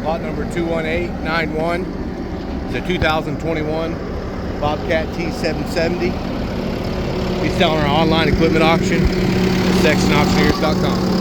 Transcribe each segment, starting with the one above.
Lot number 21891. It's a 2021 Bobcat T770. He's selling our online equipment auction at SextonAuctioneers.com.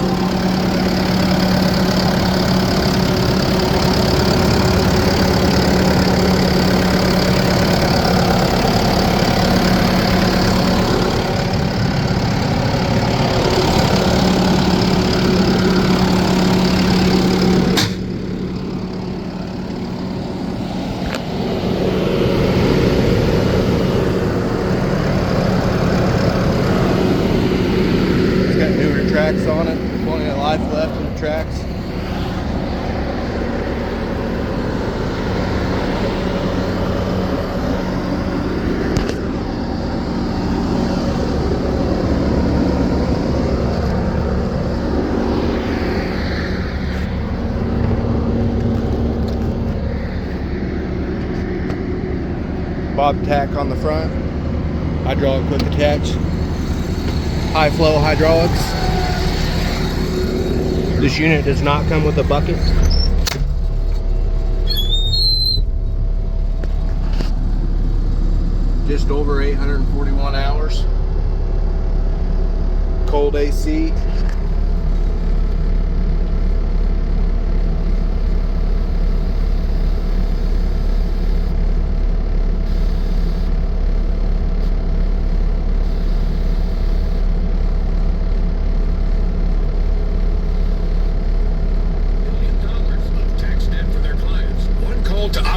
Tracks on it, plenty of life left in the tracks. Bob tack on the front, hydraulic quick attach, high flow hydraulics. This unit does not come with a bucket. Just over 841 hours. Cold AC.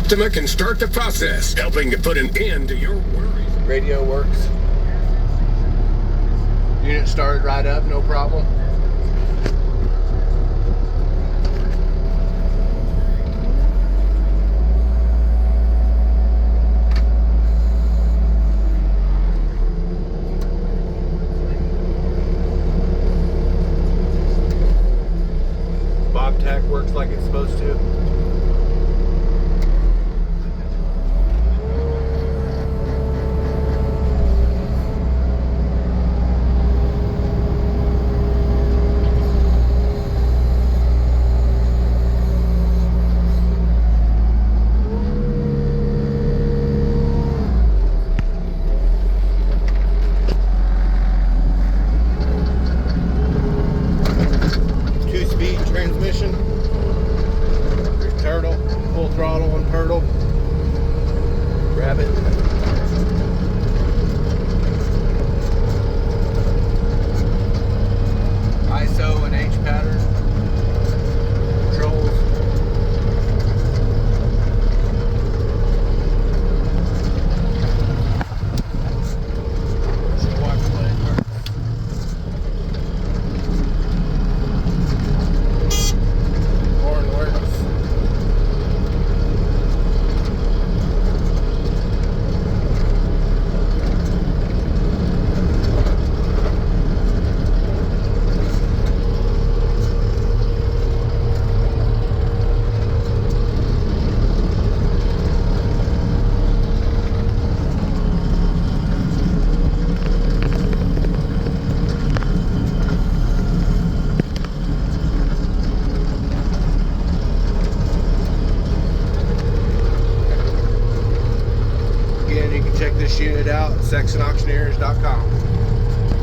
Optima can start the process, helping to put an end to your worries. Radio works. Unit started right up, no problem. Bob tack works like it's supposed to.